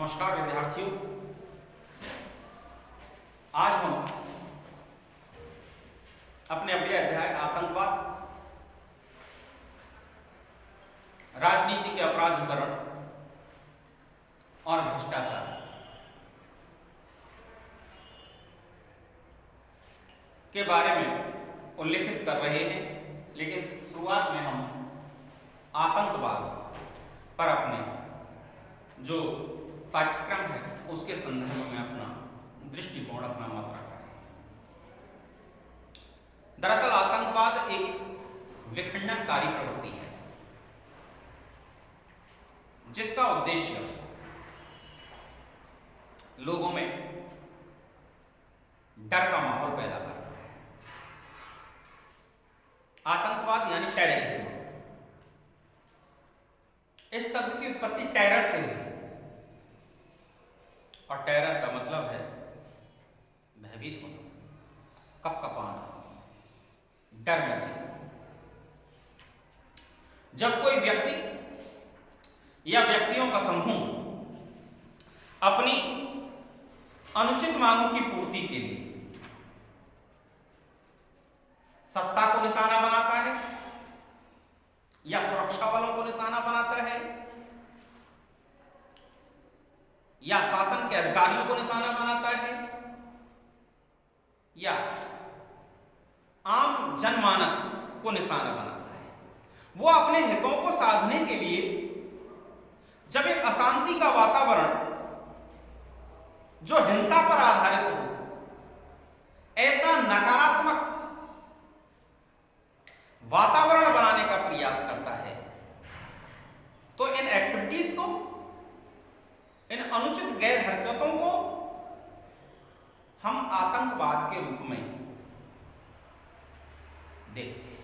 नमस्कार विद्यार्थियों, आज हम अपने अगले अध्याय आतंकवाद, राजनीति के अपराधीकरण और भ्रष्टाचार के बारे में उल्लेखित कर रहे हैं। लेकिन शुरुआत में हम आतंकवाद पर अपने जो पाठ्यक्रम है उसके संदर्भ में अपना दृष्टिकोण, अपना मत रखा है। दरअसल आतंकवाद एक विखंडनकारी प्रवृत्ति है जिसका उद्देश्य लोगों में डर का माहौल पैदा करना है। आतंकवाद यानी टेररिज्म, इस शब्द की उत्पत्ति टेरर से हुई है और टेरर का मतलब है भयभीत होना, कपकपाना, डर में जीना। जब कोई व्यक्ति या व्यक्तियों का समूह अपनी अनुचित मांगों की पूर्ति के लिए सत्ता को निशाना बनाता है या सुरक्षा बलों को निशाना बनाता है या शासन के अधिकारियों को निशाना बनाता है या आम जनमानस को निशाना बनाता है, वो अपने हितों को साधने के लिए जब एक अशांति का वातावरण जो हिंसा पर आधारित हो, ऐसा नकारात्मक वातावरण बनाने का प्रयास करता है, तो इन एक्टिविटीज को, इन अनुचित गैर हरकतों को हम आतंकवाद के रूप में देखते हैं।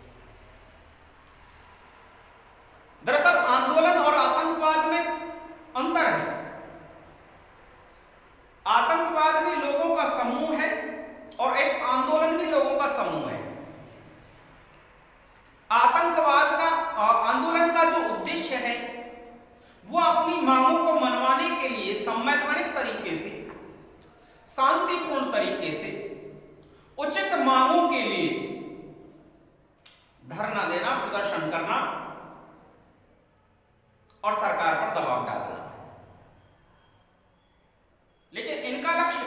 दरअसल आंदोलन और आतंकवाद में अंतर है। आतंकवाद भी लोगों का समूह है और एक आंदोलन भी लोगों का समूह है। आतंकवाद का आंदोलन का जो उद्देश्य है वो अपनी मांगों को मनवाने के लिए संवैधानिक तरीके से, शांतिपूर्ण तरीके से, उचित मांगों के लिए धरना देना, प्रदर्शन करना और सरकार पर दबाव डालना है। लेकिन इनका लक्ष्य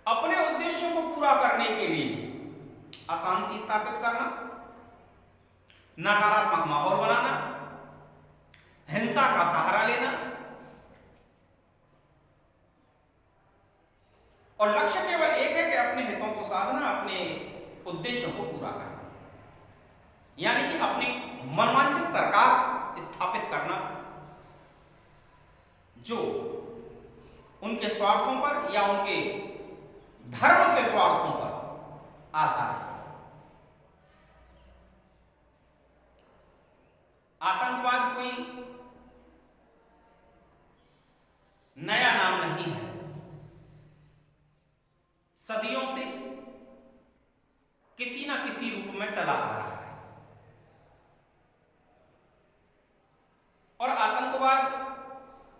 अपने उद्देश्यों को पूरा करने के लिए अशांति स्थापित करना, नकारात्मक माहौल बनाना, हिंसा का सहारा लेना और लक्ष्य केवल एक है कि अपने हितों को साधना, अपने उद्देश्यों को पूरा करना, यानी कि अपनी मनवांछित सरकार स्थापित करना जो उनके स्वार्थों पर या उनके धर्म के स्वार्थों पर आधारित है। आतंकवाद कोई नया नाम नहीं है। सदियों से किसी ना किसी रूप में चला आ रहा है और आतंकवाद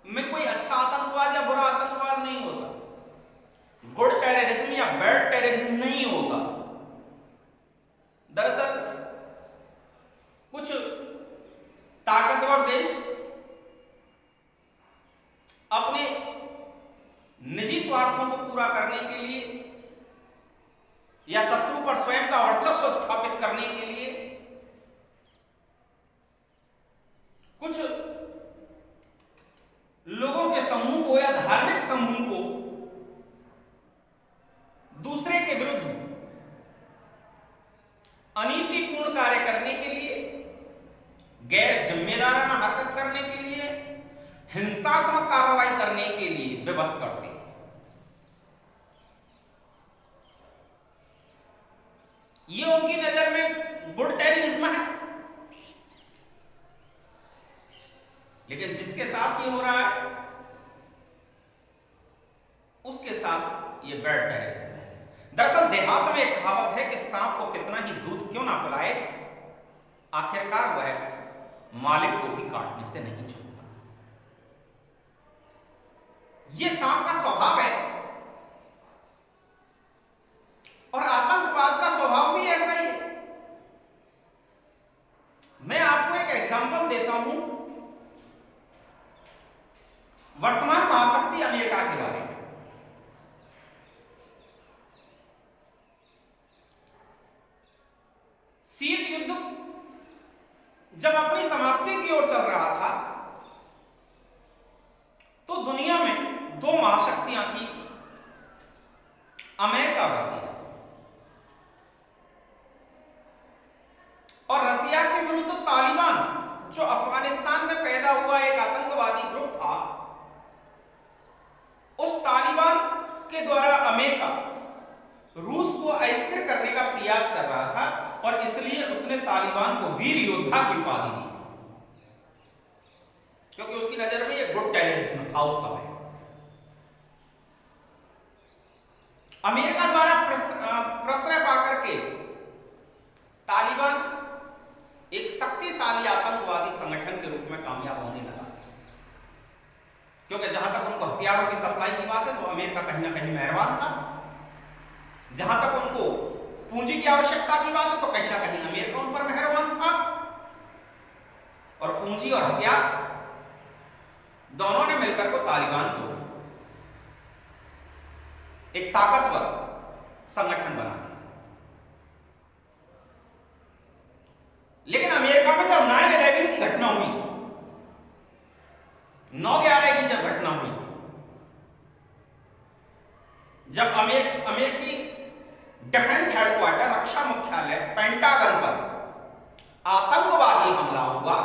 में कोई अच्छा आतंकवाद या बुरा आतंकवाद नहीं होता। गुड टेररिज्म या बैड टेररिज्म नहीं होता। दरअसल कुछ ताकतवर देश अपने निजी स्वार्थों को पूरा करने के लिए या शत्रु पर स्वयं का वर्चस्व स्थापित करने के लिए कुछ लोगों के समूह को या धार्मिक समूह को दूसरे के विरुद्ध अनीतिपूर्ण कार्य करने के लिए, गैर जिम्मेदाराना हरकत करने के लिए, हिंसात्मक कार्रवाई करने के लिए विवश करते हैं। ये उनकी नजर में गुड टेररिज्म है। लेकिन जिसके साथ ये हो रहा है उसके साथ ये बैड टेररिज्म है। दरअसल देहात में एक कहावत है कि सांप को कितना ही दूध क्यों ना पिलाए, आखिरकार वह मालिक को भी काटने से नहीं छूटता। ये सांप का स्वभाव है और आतंकवाद का स्वभाव भी ऐसा ही है। मैं आपको एक एग्जांपल देता हूं वर्तमान महाशक्ति अमेरिका के बारे में। शीत युद्ध जब अपनी समाप्ति की ओर चल रहा था तो दुनिया में दो महाशक्तियां थी, अमेरिका और रसिया। और रसिया के विरुद्ध तालिबान, जो अफगानिस्तान में पैदा हुआ एक आतंकवादी ग्रुप था, उस तालिबान के द्वारा अमेरिका रूस को अस्थिर करने का प्रयास कर रहा था और इसलिए उसने तालिबान को वीर योद्धा की उपाधि दी थी, क्योंकि उसकी नजर में यह ग्रुप टेररिज्म था उस समय। अमेरिका द्वारा प्रश्रय पाकर के तालिबान एक शक्तिशाली आतंकवादी संगठन के रूप में कामयाब होने लगा, क्योंकि जहां तक उनको हथियारों की सप्लाई की बात है तो अमेरिका कहीं ना कहीं मेहरबान था, जहां तक उनको पूंजी की आवश्यकता की बात है तो कहीं ना कहीं अमेरिका उन पर मेहरबान था। और पूंजी और हथियार दोनों ने मिलकर को तालिबान को एक ताकतवर संगठन बना दिया। लेकिन अमेरिका में जब 9/11 की घटना हुई, 9/11 की जब घटना हुई, जब अमेरिकी डिफेंस हेडक्वार्टर, रक्षा मुख्यालय पेंटागन पर आतंकवादी हमला हुआ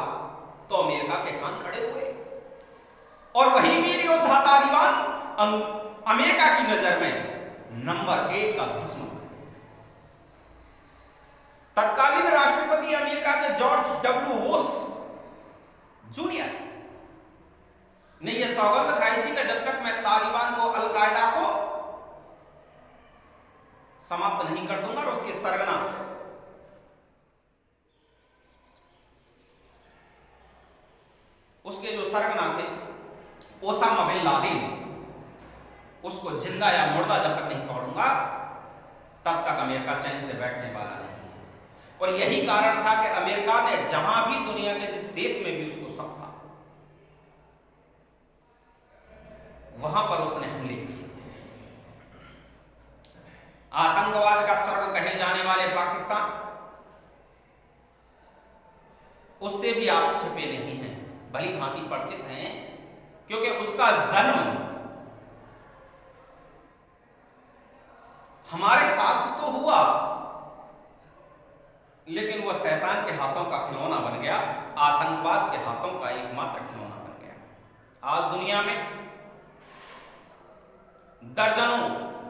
तो अमेरिका के कान खड़े हुए और वही वीर योद्धा तालिबान अमेरिका की नजर में नंबर 1 का दुश्मन बन गया। तत्कालीन राष्ट्रपति अमेरिका के जॉर्ज डब्ल्यू बुश जूनियर ने यह सौगंध खाई थी कि जब तक मैं तालिबान को, अल-कायदा को समाप्त नहीं कर दूंगा और उसके सरगना उसके जो सरगना थे ओसामा बिन लादेन, उसको जिंदा या मुर्दा जब तक नहीं तोड़ूंगा तब तक अमेरिका चैन से बैठने वाला नहीं है। और यही कारण था कि अमेरिका ने जहां भी दुनिया के जिस देश में भी उसको शक था वहां पर उसने हमले किए थे। आतंकवाद का स्वर्ग कहे जाने वाले पाकिस्तान, उससे भी आप छिपे नहीं हैं, भली भांति परिचित हैं, क्योंकि उसका जन्म हमारे साथ तो हुआ लेकिन वह शैतान के हाथों का खिलौना बन गया, आतंकवाद के हाथों का एकमात्र खिलौना बन गया। आज दुनिया में दर्जनों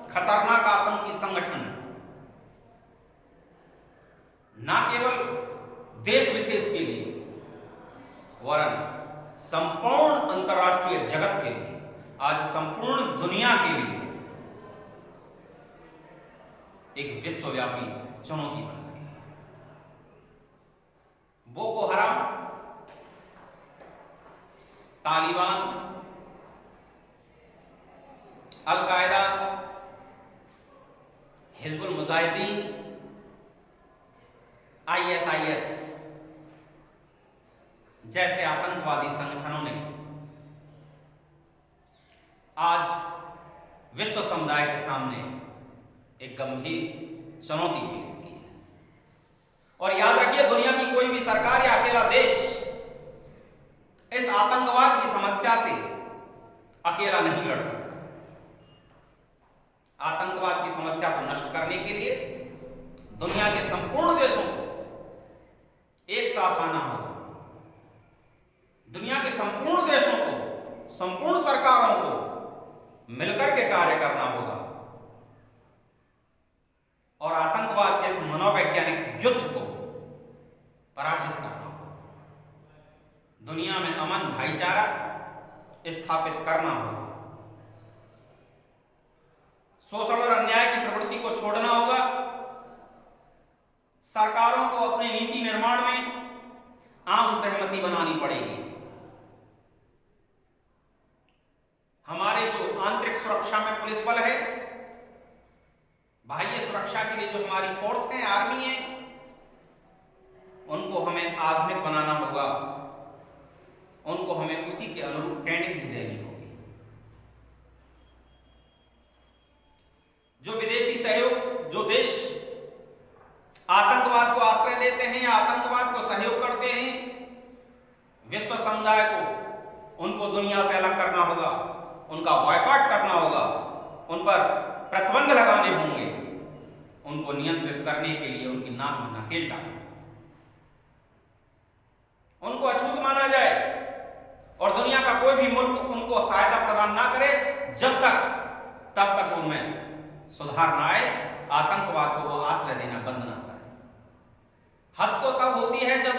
खतरनाक आतंकी संगठन न केवल देश विशेष के लिए वरन संपूर्ण अंतर्राष्ट्रीय जगत के लिए, आज संपूर्ण दुनिया के लिए एक विश्वव्यापी चुनौती बन गई है। बोको हराम, तालिबान, अल-कायदा, हिजबुल मुजाहिदीन, ISIS जैसे आतंकवादी संगठनों ने आज विश्व समुदाय के सामने एक गंभीर चुनौती पेश की है। और याद रखिए, दुनिया की कोई भी सरकार या अकेला देश इस आतंकवाद की समस्या से अकेला नहीं लड़ सकता। आतंकवाद की समस्या को नष्ट करने के लिए दुनिया के संपूर्ण देशों को एक साथ आना होगा। दुनिया के संपूर्ण देशों को, संपूर्ण सरकारों को मिलकर के कार्य करना होगा और आतंकवाद के इस मनोवैज्ञानिक युद्ध को पराजित करना होगा। दुनिया में अमन, भाईचारा स्थापित करना होगा। शोषण और अन्याय की प्रवृत्ति को छोड़ना होगा। सरकारों को अपने नीति निर्माण में आम सहमति बनानी पड़ेगी। हमारे जो आंतरिक सुरक्षा में पुलिस बल है, बाह्य सुरक्षा के लिए जो हमारी फोर्स है, आर्मी है, उनको हमें आधुनिक बनाना होगा, उनको हमें उसी के अनुरूप ट्रेनिंग भी देनी होगी। जो विदेशी सहयोग, जो देश आतंकवाद को आश्रय देते हैं, आतंकवाद को सहयोग करते हैं, विश्व समुदाय को उनको दुनिया से अलग करना होगा, उनका बॉयकॉट करना होगा, उन पर प्रतिबंध लगाने होंगे, उनको नियंत्रित करने के लिए उनकी नाक में नकेल डालें, उनको अछूत माना जाए और दुनिया का कोई भी मुल्क उनको सहायता प्रदान ना करे तब तक उनमें सुधार ना आए, आतंकवाद को वो आश्रय देना बंद ना करें। हद तो तब होती है जब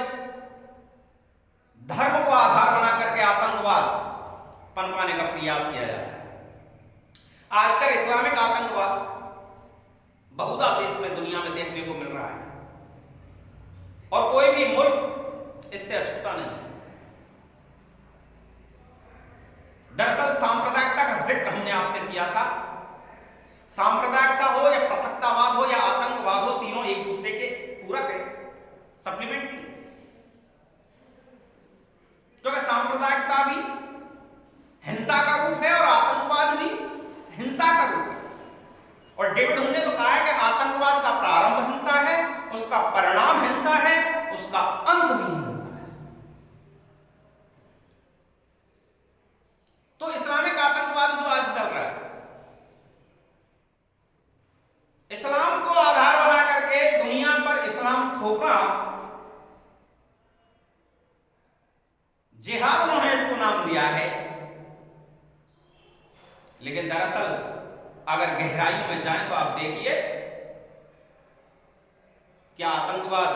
धर्म को आधार बना करके आतंकवाद पनपाने का प्रयास किया जाता है। आजकल इस्लामिक आतंकवाद बहुधा देश में दुनिया में देखने को मिल रहा है और कोई भी मुल्क इससे अछूता नहीं है। दरअसल सांप्रदायिकता का जिक्र हमने आपसे किया था। सांप्रदायिकता हो या पृथकतावाद हो या आतंकवाद हो, तीनों एक दूसरे के पूरक है, सप्लीमेंट्री। क्योंकि सांप्रदायिकता भी हिंसा का रूप है और आतंकवाद भी हिंसा का रूप है। और डेविड हुम ने तो कहा है कि आतंकवाद का प्रारंभ हिंसा है, उसका परिणाम हिंसा है, उसका अंत भी हिंसा है। तो इस्लामिक आतंकवाद जो आज चल रहा है, इस्लाम को आधार बना करके दुनिया पर इस्लाम थोपना, जिहाद उन्होंने इसको नाम दिया है। लेकिन दरअसल अगर गहराई में जाएं तो आप देखिए क्या आतंकवाद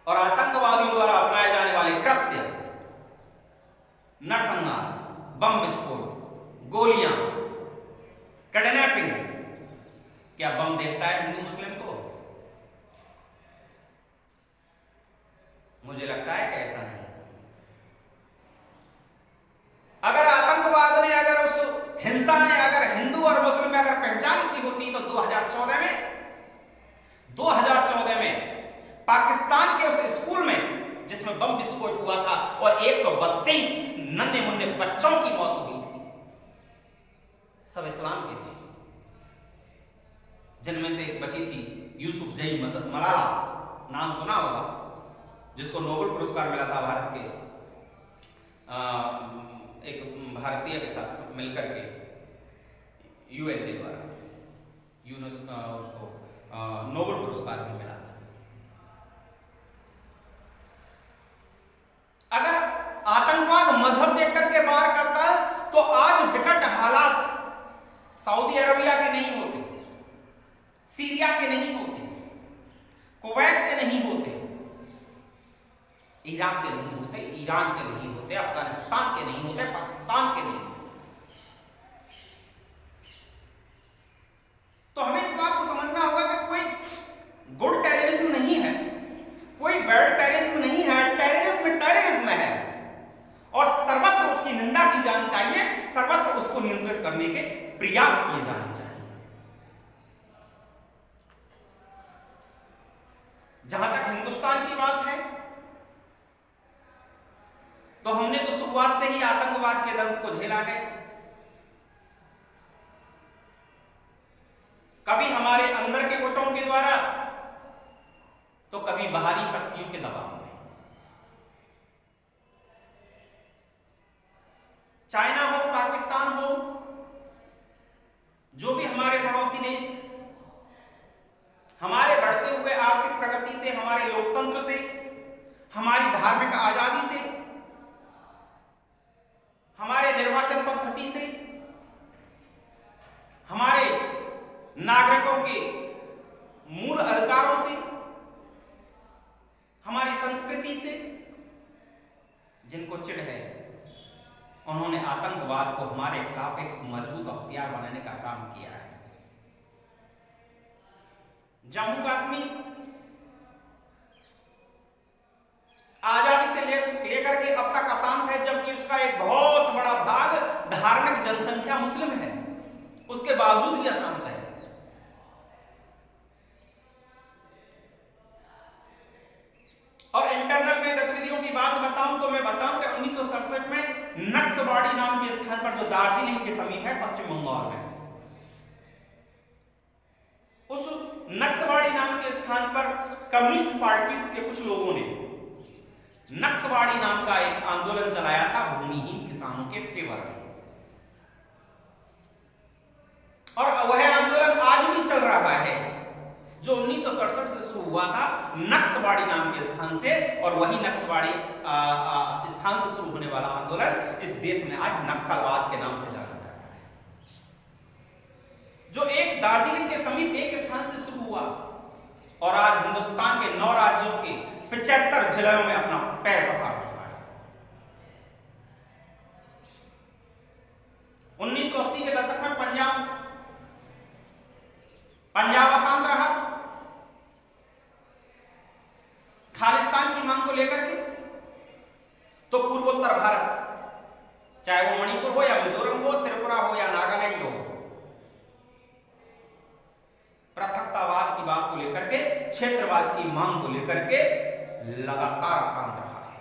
और आतंकवादियों द्वारा अपनाए जाने वाले कृत्य, नरसंहार, बम विस्फोट, गोलियां, किडनैपिंग, क्या बम देखता है हिंदू मुस्लिम को? मुझे लगता है कि ऐसा नहीं। अगर आतंकवाद ने, अगर उस हिंसा ने अगर हिंदू और मुस्लिम में अगर पहचान की होती तो 2014 में पाकिस्तान के उस स्कूल में जिसमें बम विस्फोट हुआ था और 132 नन्हे मुन्ने बच्चों की मौत हुई थी, सब इस्लाम के थे, जिनमें से एक बची थी यूसुफजई मलाला, नाम सुना होगा, जिसको नोबेल पुरस्कार मिला था भारत के एक भारतीय के साथ मिलकर के, यूएन के द्वारा उसको नोबेल पुरस्कार भी मिला था। अगर आतंकवाद मजहब देख करके वार करता तो आज विकट हालात सऊदी अरबिया के नहीं होते, सीरिया के नहीं होते, कुवैत के नहीं होते, इराक के नहीं होते, ईरान के नहीं होते, अफगानिस्तान के नहीं होते, पाकिस्तान के नहीं होते। तो हमें इस बात को समझना होगा कि कोई गुड टेररिज्म नहीं है, कोई बैड टेररिज्म नहीं है, टेररिज्म है और सर्वत्र उसकी निंदा की जानी चाहिए, सर्वत्र उसको नियंत्रित करने के प्रयास किए जाने चाहिए। जहां तक हिंदुस्तान की बात है तो हमने तो शुरुआत से ही आतंकवाद के दंश को झेला है। कभी हमारे अंदर के गुटों के द्वारा तो कभी बाहरी शक्तियों के दबाव में। चाइना हो, पाकिस्तान हो, जो भी हमारे पड़ोसी देश हमारे बढ़ते हुए आर्थिक प्रगति से, हमारे लोकतंत्र से, हमारी धार्मिक आजादी से, हमारे निर्वाचन पद्धति से, हमारे नागरिकों के मूल अधिकारों से, हमारी संस्कृति से जिनको चिढ़ है, उन्होंने आतंकवाद को हमारे खिलाफ एक मजबूत हथियार बनाने का काम किया है। जम्मू कश्मीर आजादी से लेकर के अब तक अशांत है, जबकि उसका एक बहुत बड़ा भाग धार्मिक जनसंख्या मुस्लिम है, उसके बावजूद भी अशांत है। और इंटरनल में गतिविधियों की बात बताऊं तो मैं बताऊं कि 1967 में नक्सवाड़ी नाम के स्थान पर, जो दार्जिलिंग के समीप है पश्चिम बंगाल में, उस नक्सवाड़ी नाम के स्थान पर कम्युनिस्ट पार्टीज के कुछ लोगों ने नक्सवाड़ी नाम का एक आंदोलन चलाया था भूमिहीन किसानों के फेवर में, और वह आंदोलन आज भी चल रहा है, जो 1967 से शुरू हुआ था नक्सवाड़ी नाम के स्थान से। और वही नक्सवाड़ी स्थान से शुरू होने वाला आंदोलन इस देश में आज नक्सलवाद के नाम से जाना जाता है, जो एक दार्जिलिंग के समीप एक स्थान से शुरू हुआ और आज हिंदुस्तान के 9 राज्यों के 75 जिलों में अपना पैर पसार चुका है। 1980 के दशक में पंजाब अशांत रहा खालिस्तान की मांग को लेकर के, तो पूर्वोत्तर भारत, चाहे वो मणिपुर हो या मिजोरम हो, त्रिपुरा हो या नागालैंड हो, पृथकतावाद की बात को लेकर के, क्षेत्रवाद की मांग को लेकर के लगातार अशांत रहा है।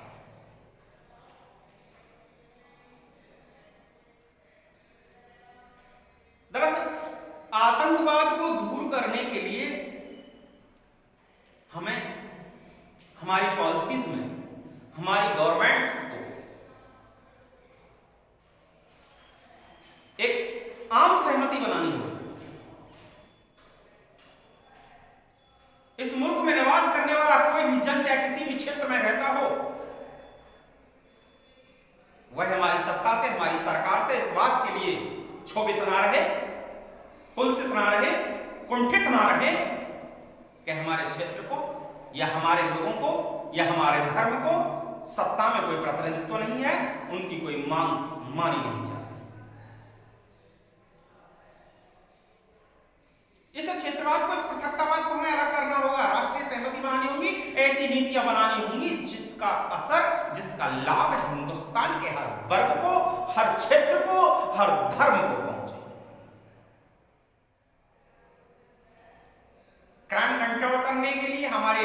दरअसल आतंकवाद को दूर करने के लिए हमें हमारी पॉलिसीज में, हमारी गवर्नमेंट्स को एक आम सहमति बनानी होगी। इस मुल्क में निवास करने वाला कोई भी जन, चाहे किसी भी क्षेत्र में रहता हो, वह हमारी सत्ता से, हमारी सरकार से इस बात के लिए क्षोभित ना रहे, कुलसित ना रहे, कुंठित ना रहे कि हमारे क्षेत्र को या हमारे लोगों को या हमारे धर्म को सत्ता में कोई प्रतिनिधित्व नहीं है, उनकी कोई मांग मानी नहीं जाती। इस क्षेत्रवाद को, इस पृथकतावाद को हमें अलग करना होगा, राष्ट्रीय सहमति बनानी होगी, ऐसी नीतियां बनानी होंगी जिसका असर, जिसका लाभ हिंदुस्तान के हर वर्ग को, हर क्षेत्र को, हर धर्म को पहुंचे। क्राइम कंट्रोल करने के लिए हमारे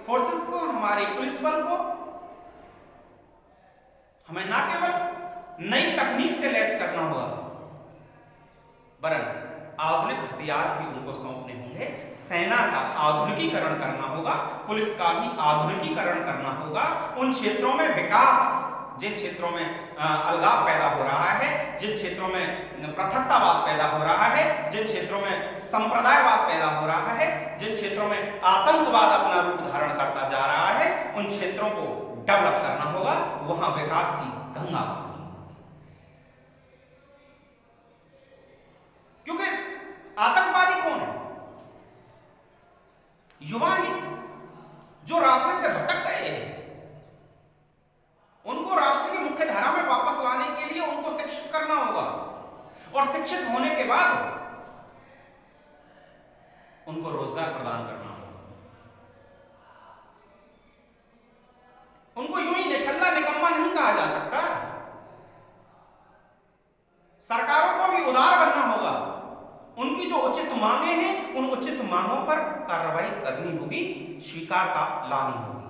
फोर्सेस को, हमारे पुलिस बल को हमें ना केवल नई तकनीक से लैस करना होगा, वरन आधुनिक हथियार भी उनको सौंपने होंगे। सेना का आधुनिकीकरण करना होगा, पुलिस का भी आधुनिकीकरण करना होगा। उन क्षेत्रों में विकास, जिन क्षेत्रों में अलगाव पैदा हो रहा है, जिन क्षेत्रों में पृथकतावाद पैदा हो रहा है, जिन क्षेत्रों में संप्रदायवाद पैदा हो रहा है, जिन क्षेत्रों में आतंकवाद अपना रूप धारण करता जा रहा है, उन क्षेत्रों को डेवलप करना होगा, वहां विकास की गंगा बहानी। क्योंकि आतंकवादी कौन है? युवा ही, जो रास्ते से भटक गए हैं। उनको राष्ट्र की मुख्य धारा में वापस लाने के लिए उनको शिक्षित करना होगा, और शिक्षित होने के बाद उनको रोजगार प्रदान करना होगा। उनको यूं ही निठल्ला निकम्मा नहीं कहा जा सकता। सरकारों को भी उदार बनना होगा। उनकी जो उचित मांगे हैं, उन उचित मांगों पर कार्रवाई करनी होगी, स्वीकारता लानी होगी,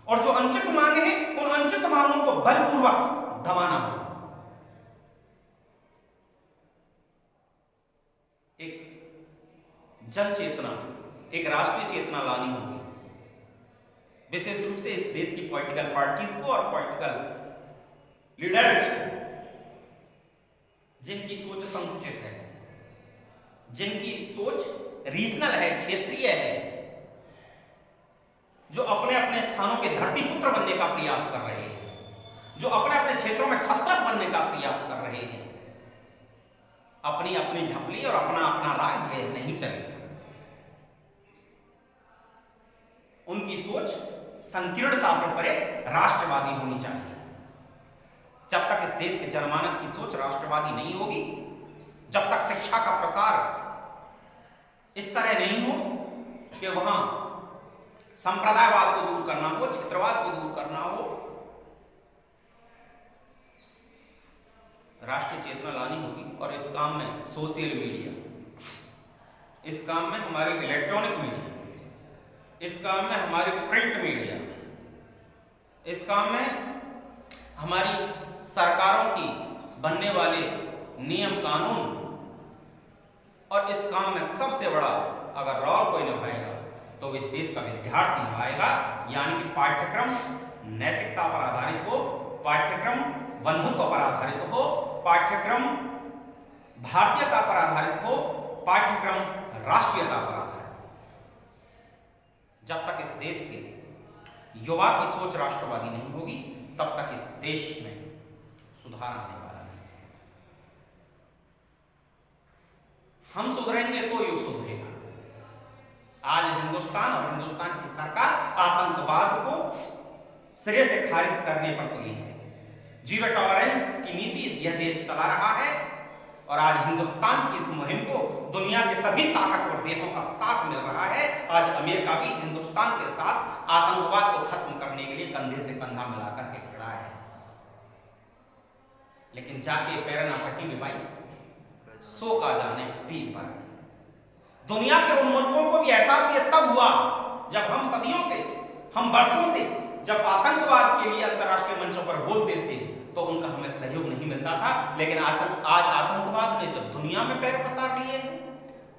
और जो अनुचित मांगे हैं, उन अनुचित मांगों को बलपूर्वक दबाना होगा। एक जन चेतना, एक राष्ट्रीय चेतना लानी होगी, विशेष रूप से इस देश की पॉलिटिकल पार्टीज को और पॉलिटिकल लीडर्स को, जिनकी सोच संकुचित है, जिनकी सोच रीजनल है, क्षेत्रीय है, जो अपने अपने स्थानों के धरतीपुत्र बनने का प्रयास कर रहे हैं, जो अपने अपने क्षेत्रों में छत्रप बनने का प्रयास कर रहे हैं, अपनी अपनी ढपली और अपना अपना राग ले नहीं चलेगा। उनकी सोच संकीर्णता से परे राष्ट्रवादी होनी चाहिए। जब तक इस देश के जनमानस की सोच राष्ट्रवादी नहीं होगी, जब तक शिक्षा का प्रसार इस तरह नहीं हो कि वहां संप्रदायवाद को दूर करना हो, क्षेत्रवाद को दूर करना हो, राष्ट्रीय चेतना लानी होगी और इस काम में सोशल मीडिया, इस काम में हमारी इलेक्ट्रॉनिक मीडिया, इस काम में हमारी प्रिंट मीडिया, इस काम में हमारी सरकारों की बनने वाले नियम कानून, और इस काम में सबसे बड़ा अगर रोल कोई निभाएगा तो इस देश का विद्यार्थी निभाएगा। यानी कि पाठ्यक्रम नैतिकता पर आधारित हो, पाठ्यक्रम बंधुत्व पर आधारित हो, पाठ्यक्रम भारतीयता पर आधारित हो, पाठ्यक्रम राष्ट्रीयता पर आधारित हो। जब तक इस देश के युवा की सोच राष्ट्रवादी नहीं होगी तब तक इस देश में सुधार आने वाला नहीं है। हम सुधरेंगे तो युग सुधरेगा। आज हिंदुस्तान और हिंदुस्तान की सरकार आतंकवाद को सिरे से खारिज करने पर तुली है। जीरो टॉलरेंस की नीति यह देश चला रहा है और आज हिंदुस्तान की इस मुहिम को दुनिया के सभी ताकतवर देशों का साथ मिल रहा है। आज अमेरिका भी हिंदुस्तान के साथ आतंकवाद को खत्म करने के लिए कंधे से कंधा मिलाकर के खड़ा है। लेकिन जाके पैरना पट्टी में भाई सो का जाने पीर पर। दुनिया के उन मुल्कों को भी एहसास ये तब हुआ जब हम सदियों से, हम वर्षों से जब आतंकवाद के लिए अंतर्राष्ट्रीय मंचों पर बोलते थे तो उनका हमें सहयोग नहीं मिलता था। लेकिन आज आतंकवाद ने जब दुनिया में पैर पसार लिए हैं,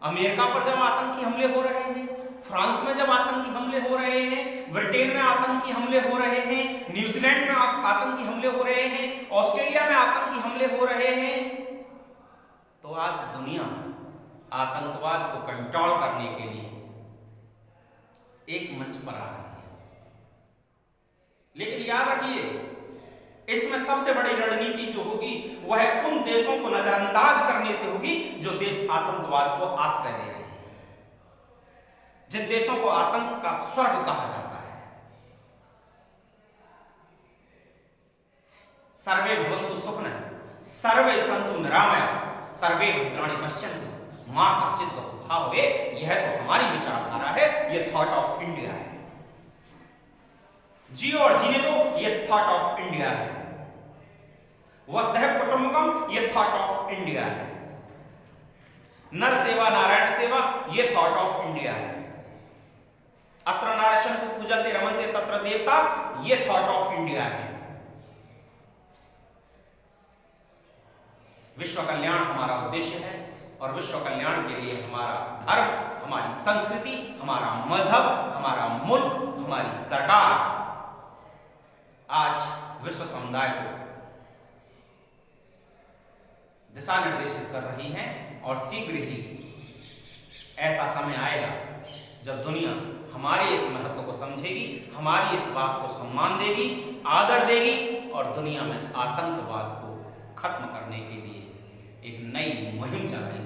अमेरिका पर जब आतंकी हमले हो रहे हैं, फ्रांस में जब आतंकी हमले हो रहे हैं, ब्रिटेन में आतंकी हमले हो रहे हैं, न्यूजीलैंड में आतंकी हमले हो रहे हैं, ऑस्ट्रेलिया में आतंकी हमले हो रहे हैं, तो आज दुनिया आतंकवाद को कंट्रोल करने के लिए एक मंच पर आ रही है। लेकिन याद रखिए, इसमें सबसे बड़ी रणनीति जो होगी वह उन देशों को नजरअंदाज करने से होगी जो देश आतंकवाद को आश्रय दे रहे हैं, जिन देशों को आतंक का स्वर्ग कहा जाता है। सर्वे भवन्तु सुखिनः, सर्वे सन्तु निरामयाः, सर्वे भद्राणि पश्यन्तु मां कश्चित् दुःखभाग् भवेत्। यह तो हमारी विचारधारा है, यह थॉट ऑफ इंडिया है। जियो और जीने दो, यह थॉट ऑफ इंडिया है। वसुधैव कुटुंबकम, यह थॉट ऑफ इंडिया है। नर सेवा नारायण सेवा, यह थॉट ऑफ इंडिया है। अत्र नारायणन्तु पूजन्ते रमन्ते तत्र देवता, यह थॉट ऑफ इंडिया है। विश्व कल्याण हमारा उद्देश्य है और विश्व कल्याण के लिए हमारा धर्म, हमारी संस्कृति, हमारा मजहब, हमारा मुल्क, हमारी सरकार आज विश्व समुदाय को दिशा निर्देशित कर रही है। और शीघ्र ही ऐसा समय आएगा जब दुनिया हमारे इस महत्व को समझेगी, हमारी इस बात को सम्मान देगी, आदर देगी और दुनिया में आतंकवाद को खत्म करने के लिए एक नई मुहिम चलाई